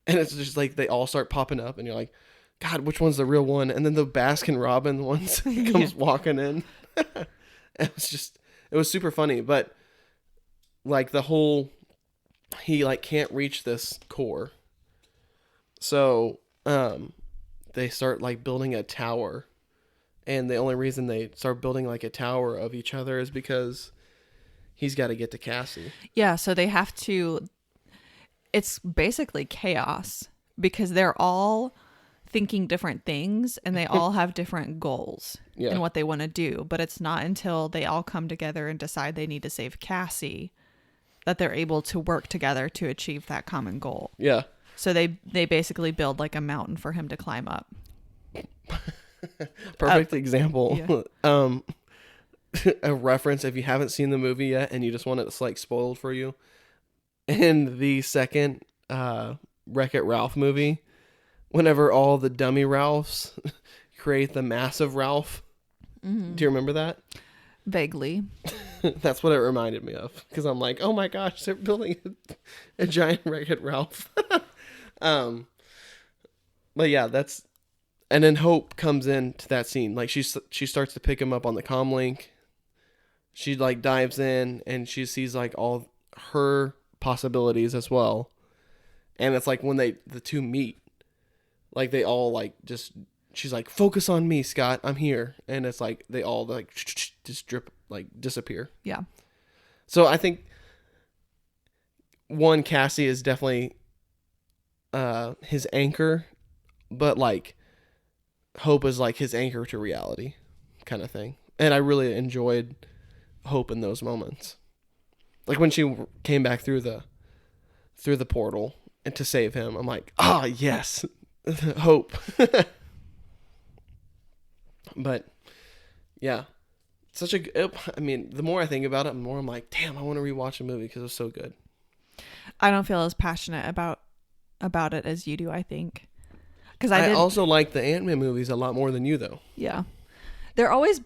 And it's just like they all start popping up, and you're like, God, which one's the real one? And then the Baskin Robbins ones comes walking in. It was super funny, but like he like can't reach this core. So they start like building a tower. And the only reason they start building like a tower of each other is because he's got to get to Cassie. Yeah, so they have to... It's basically chaos because they're all thinking different things and they all have different goals in what they want to do. But it's not until they all come together and decide they need to save Cassie that they're able to work together to achieve that common goal. Yeah. So they basically build like a mountain for him to climb up. Perfect example. Yeah. A reference if you haven't seen the movie yet and you just want it like spoiled for you. In the second Wreck-It Ralph movie, whenever all the dummy Ralphs create the massive Ralph. Mm-hmm. Do you remember that? Vaguely. That's what it reminded me of, because I'm like, oh my gosh, they're building a giant Wreck-It Ralph. But yeah, that's... And then Hope comes into that scene. Like she starts to pick him up on the comm link. She like dives in and she sees like all her possibilities as well. And it's like when the two meet, like they all like just, she's like, focus on me, Scott, I'm here. And it's like they all like just disappear. Yeah. So I think Cassie is definitely his anchor, but like Hope is like his anchor to reality kind of thing. And I really enjoyed Hope in those moments. Like when she came back through the portal and to save him, I'm like, yes, Hope. But yeah, such a. I mean, the more I think about it, the more I'm like, damn, I want to rewatch a movie because it was so good. I don't feel as passionate about it as you do, I think. Because I also like the Ant-Man movies a lot more than you, though. Yeah. They're always,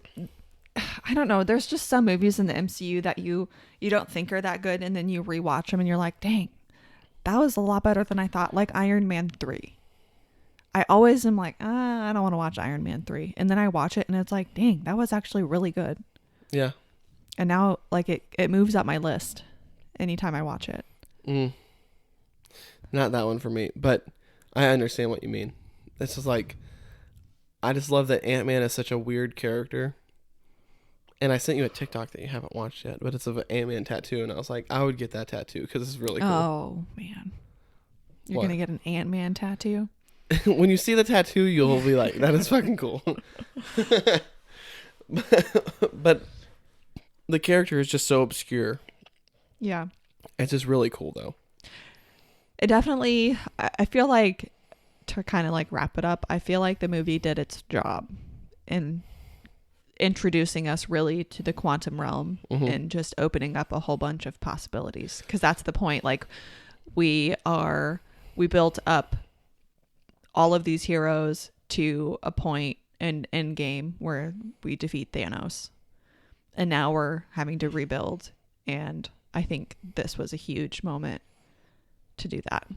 I don't know, there's just some movies in the MCU that you don't think are that good, and then you rewatch them and you're like, dang, that was a lot better than I thought. Like Iron Man 3. I always am like, I don't want to watch Iron Man 3. And then I watch it and it's like, dang, that was actually really good. Yeah. And now like it moves up my list anytime I watch it. Not that one for me, but I understand what you mean. This is like, I just love that Ant-Man is such a weird character. And I sent you a TikTok that you haven't watched yet, but it's of an Ant-Man tattoo, and I was like, I would get that tattoo because it's really cool. Oh, man. You're going to get an Ant-Man tattoo? When you see the tattoo, you'll be like, that is fucking cool. But the character is just so obscure. Yeah. It's just really cool, though. It definitely, I feel like, to kind of like wrap it up, I feel like the movie did its job in introducing us really to the quantum realm and just opening up a whole bunch of possibilities. Because that's the point. Like, we built up all of these heroes to a point in Endgame where we defeat Thanos. And now we're having to rebuild. And I think this was a huge moment to do that.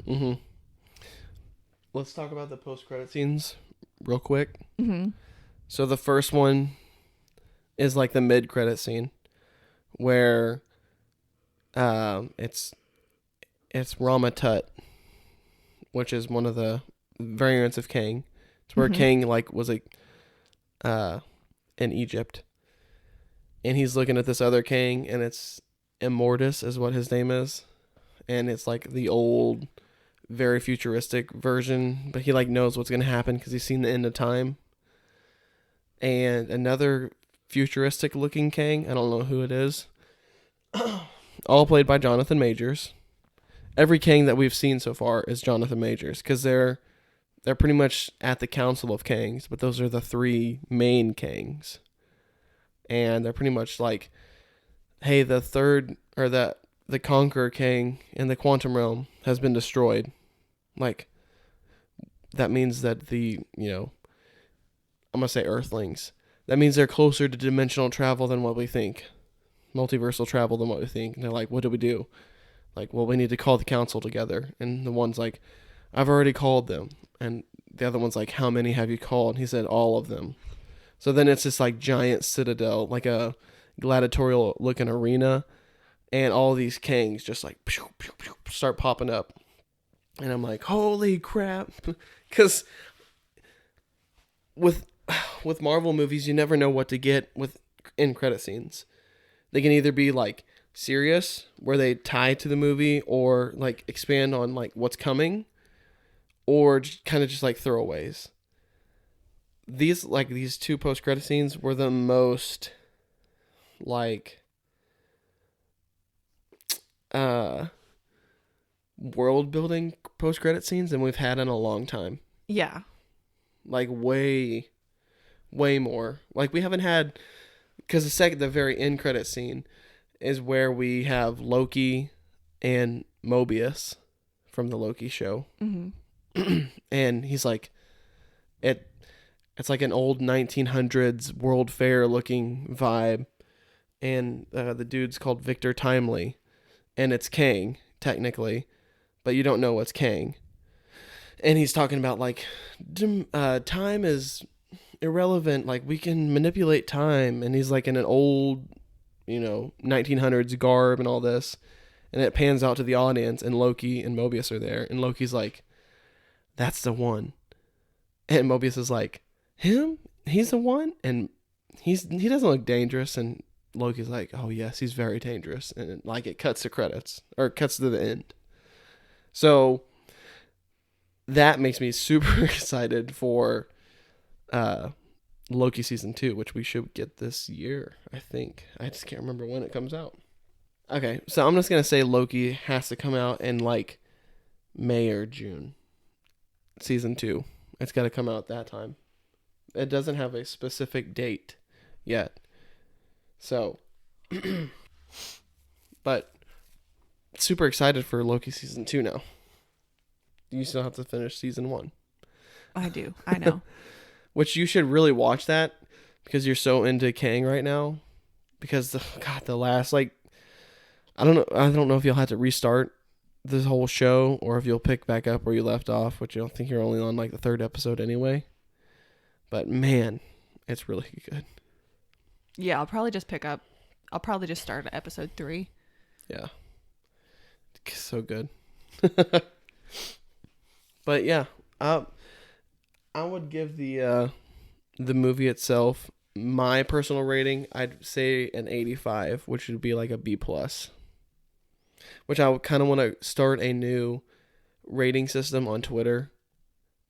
Let's talk about the post-credit scenes real quick. So the first one is like the mid-credit scene where it's Rama Tut, which is one of the variants of Kang. It's where Kang like was like in Egypt, and he's looking at this other Kang, and it's Immortus is what his name is, and it's like the old, very futuristic version, but he like knows what's gonna happen because he's seen the end of time. And another futuristic looking Kang, I don't know who it is, all played by Jonathan Majors. Every Kang that we've seen so far is Jonathan Majors because they're pretty much at the Council of Kangs, but those are the three main Kangs, and they're pretty much like, hey, the third or the Conqueror Kang in the quantum realm has been destroyed. Like, that means that the, I'm going to say Earthlings. That means they're closer to dimensional travel than what we think. Multiversal travel than what we think. And they're like, what do we do? Like, well, we need to call the council together. And the one's like, I've already called them. And the other one's like, how many have you called? And he said, all of them. So then it's this like giant citadel, like a gladiatorial looking arena. And all these Kangs just like pew, pew, pew, start popping up. And I'm like, holy crap. Because with Marvel movies, you never know what to get with end credit scenes. They can either be like serious, where they tie to the movie, or like expand on like what's coming, or kind of just like throwaways. These two post credit scenes were the most like world building post credit scenes than we've had in a long time. Yeah. Like way more. Like we haven't had, because the very end credit scene is where we have Loki and Mobius from the Loki show. And he's like, it's like an old 1900s World Fair looking vibe. And the dude's called Victor Timely. And it's Kang, technically. But you don't know what's Kang. And he's talking about like, time is irrelevant. Like, we can manipulate time. And he's like in an old, 1900s garb and all this. And it pans out to the audience, and Loki and Mobius are there. And Loki's like, that's the one. And Mobius is like, him? He's the one? And he doesn't look dangerous. And Loki's like, oh yes, he's very dangerous. And like it cuts to credits, or cuts to the end. So that makes me super excited for Loki season 2, which we should get this year, I think. I just can't remember when it comes out. Okay, so I'm just going to say Loki has to come out in like May or June. Season 2. It's got to come out that time. It doesn't have a specific date yet. So, but super excited for Loki season 2 now. You still have to finish season 1. I do. I know. Which you should really watch that because you're so into Kang right now. Because the last I don't know if you'll have to restart this whole show or if you'll pick back up where you left off, which I don't think you're only on like the 3rd episode anyway. But man, it's really good. Yeah, I'll probably just start at episode 3. Yeah. So good. But yeah, I would give the movie itself my personal rating. I'd say an 85, which would be like a B+. Which I would kind of want to start a new rating system on Twitter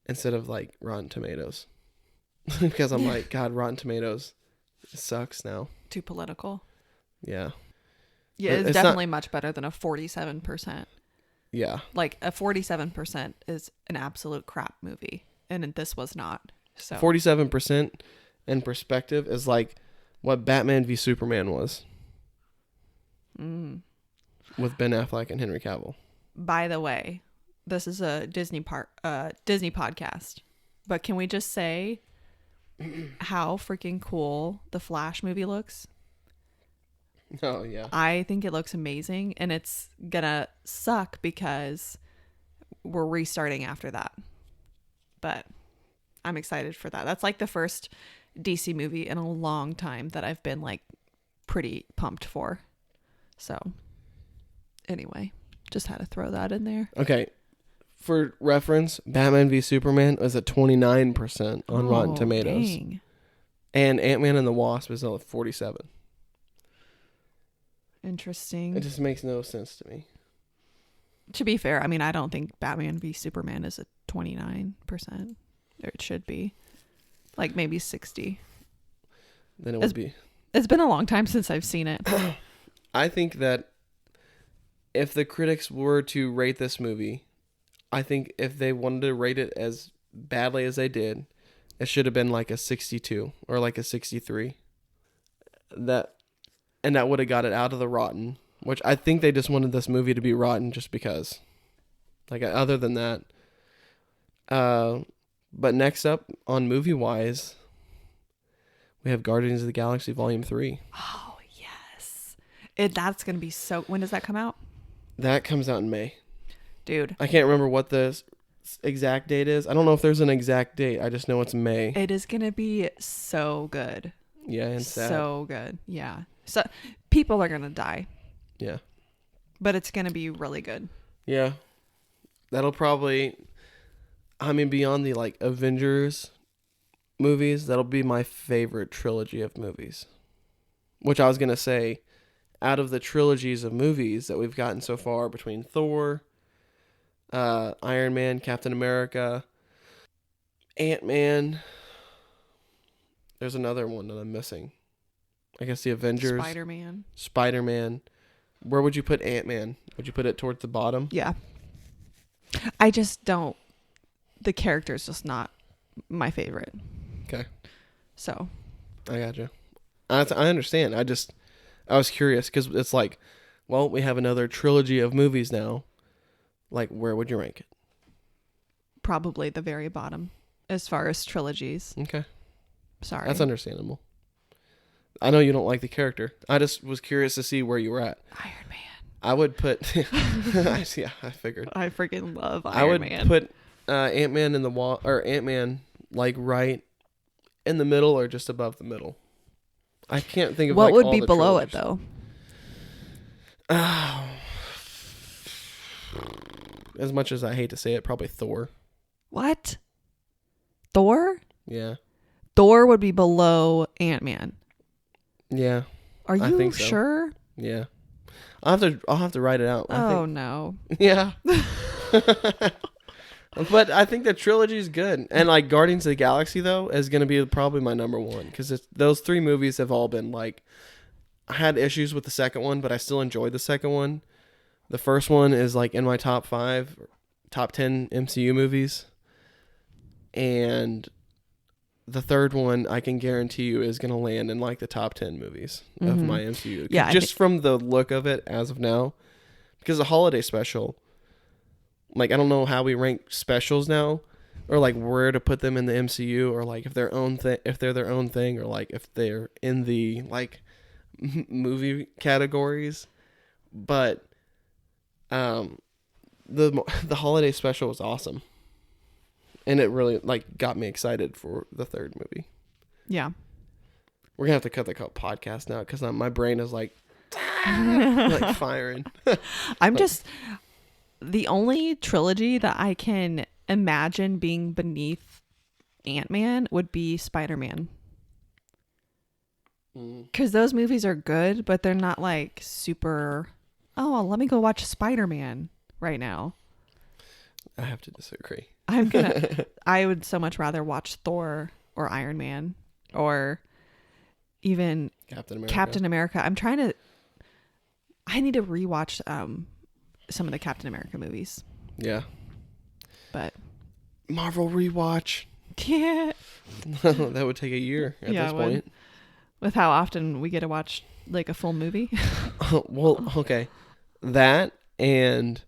instead of like Rotten Tomatoes. Because I'm like, God, Rotten Tomatoes sucks now. Too political. Yeah. Yeah, it's definitely much better than a 47%. Yeah. Like a 47% is an absolute crap movie, and this was not. So 47% in perspective is like what Batman v Superman was. With Ben Affleck and Henry Cavill. By the way, this is a Disney podcast, but can we just say how freaking cool the Flash movie looks? Oh, yeah. I think it looks amazing, and it's gonna suck because we're restarting after that. But I'm excited for that. That's like the first DC movie in a long time that I've been like pretty pumped for. So anyway, just had to throw that in there. Okay. For reference, Batman v Superman is at 29% on Rotten Tomatoes. Dang. And Ant-Man and the Wasp is at 47. Interesting. It just makes no sense to me. To be fair, I mean, I don't think Batman v Superman is at 29%. Or it should be. Like maybe 60. Then it would be. It's been a long time since I've seen it. I think that if the critics were to rate this movie, I think if they wanted to rate it as badly as they did, it should have been like a 62 or like a 63. And that would have got it out of the rotten, which I think they just wanted this movie to be rotten just because. Like, other than that. But next up on movie-wise, we have Guardians of the Galaxy Volume 3. Oh, yes. That's going to be so... When does that come out? That comes out in May. Dude. I can't remember what the exact date is. I don't know if there's an exact date. I just know it's May. It is going to be so good. Yeah, and sad. So good. Yeah. So people are going to die. Yeah. But it's going to be really good. Yeah. That'll probably... I mean, beyond the, like, Avengers movies, that'll be my favorite trilogy of movies. Which I was going to say, out of the trilogies of movies that we've gotten so far between Thor, Iron Man, Captain America, Ant-Man, there's another one that I'm missing. I guess the Avengers. Spider-Man. Where would you put Ant-Man? Would you put it towards the bottom? Yeah. I just don't... The character is just not my favorite. Okay. So. I gotcha. I understand. I was curious because it's like, well, we have another trilogy of movies now. Like, where would you rank it? Probably the very bottom as far as trilogies. Okay. Sorry. That's understandable. I know you don't like the character. I just was curious to see where you were at. Iron Man. I would put... yeah, I figured. I freaking love Iron Man. I would put Ant-Man in the wall, or Ant-Man like right in the middle or just above the middle. I can't think of what like, would all be the below trilogies. it though. As much as I hate to say it, probably Thor. What? Thor? Yeah. Thor would be below Ant-Man. Yeah. Are I you think so. sure? Yeah. I'll have to write it out. No. Yeah. But I think the trilogy is good. And like Guardians of the Galaxy though is going to be probably my number one because those three movies have all been like, I had issues with the second one, but I still enjoyed the second one. The first one is like in my top 5, top 10 MCU movies. And the third one, I can guarantee you, is going to land in like the top 10 movies of my MCU. Yeah, just from the look of it as of now. Because the holiday special, like, I don't know how we rank specials now, or like where to put them in the MCU, or like if they're their own thing, or like if they're in the like movie categories. But the holiday special was awesome. And it really like got me excited for the third movie. Yeah. We're going to have to cut the podcast now because my brain is like, like firing. I'm just, the only trilogy that I can imagine being beneath Ant-Man would be Spider-Man. Because those movies are good, but they're not like super, oh, let me go watch Spider-Man right now. I have to disagree. I would so much rather watch Thor or Iron Man or even Captain America. I need to rewatch some of the Captain America movies. Yeah. But Marvel rewatch. Yeah. That would take a year at this point. With how often we get to watch like a full movie. Well, okay. That, and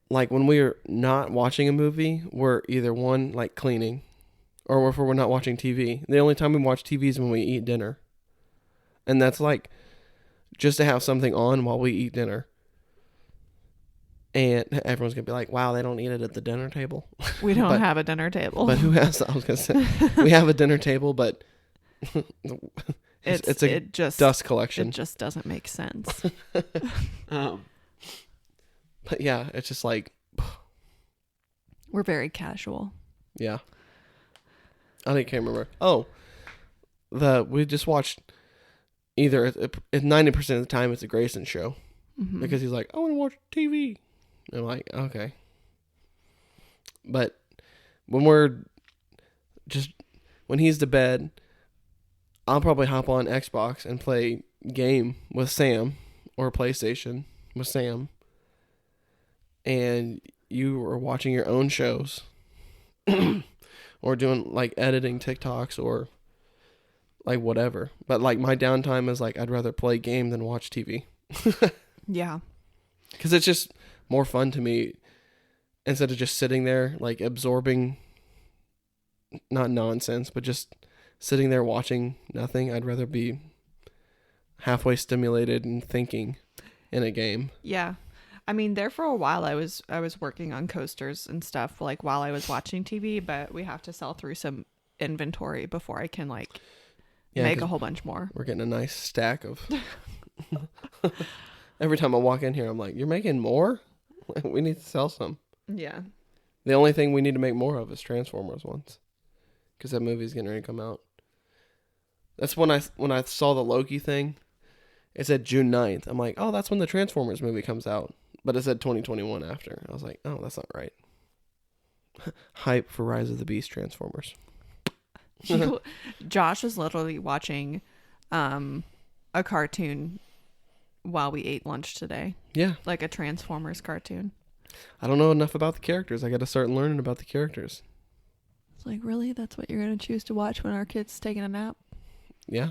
like when we're not watching a movie, we're either one, like cleaning, or if we're not watching TV. The only time we watch TV is when we eat dinner. And that's like just to have something on while we eat dinner. And everyone's going to be like, wow, they don't eat it at the dinner table. We don't have a dinner table. But who has, I was going to say, we have a dinner table, but it's a dust collection. It just doesn't make sense. But yeah, it's just like, we're very casual. Yeah. I can't remember. Oh, we just watched either 90% of the time it's a Grayson show because he's like, I want to watch TV. And I'm like, okay. But when he's to bed, I'll probably hop on Xbox and play game with Sam or PlayStation with Sam. And you are watching your own shows or doing like editing TikToks or like whatever. But like my downtime is like, I'd rather play game than watch TV. Yeah. Because it's just more fun to me instead of just sitting there like absorbing, not nonsense, but just sitting there watching nothing. I'd rather be halfway stimulated and thinking in a game. Yeah. I mean, there for a while I was working on coasters and stuff like while I was watching TV, but we have to sell through some inventory before I can like make a whole bunch more. We're getting a nice stack of every time I walk in here I'm like, you're making more? We need to sell some. Yeah. The only thing we need to make more of is Transformers ones. Because that movie's getting ready to come out. That's when I saw the Loki thing. It said June 9th. I'm like, oh, that's when the Transformers movie comes out. But it said 2021 after. I was like, oh, that's not right. Hype for Rise of the Beast Transformers. Josh was literally watching a cartoon while we ate lunch today. Yeah. Like a Transformers cartoon. I don't know enough about the characters. I got to start learning about the characters. It's like, really? That's what you're going to choose to watch when our kid's taking a nap? Yeah.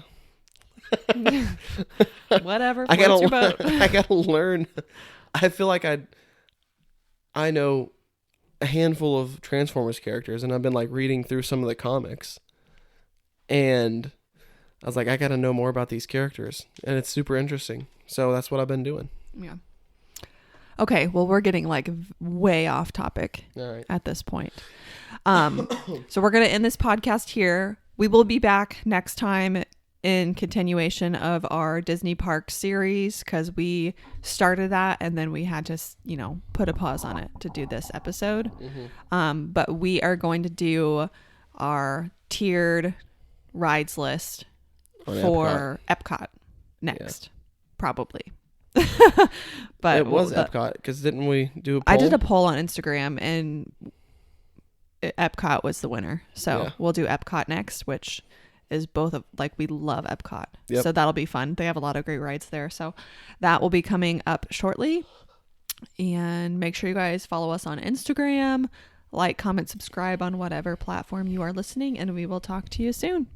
Whatever. I gotta learn. I feel like I know a handful of Transformers characters, and I've been like reading through some of the comics, and I was like, I gotta know more about these characters, and it's super interesting. So that's what I've been doing. Yeah. Okay, well, we're getting like way off topic at this point. So we're gonna end this podcast here. We will be back next time in continuation of our Disney Park series because we started that and then we had to, put a pause on it to do this episode. But we are going to do our tiered rides list for Epcot next, probably. But it was Epcot because didn't we do a poll? I did a poll on Instagram and Epcot was the winner. So we'll do Epcot next, which is both of like we love Epcot. Yep. So that'll be fun. They have a lot of great rides there. So that will be coming up shortly. And make sure you guys follow us on Instagram, Like, comment, subscribe on whatever platform you are listening, and we will talk to you soon.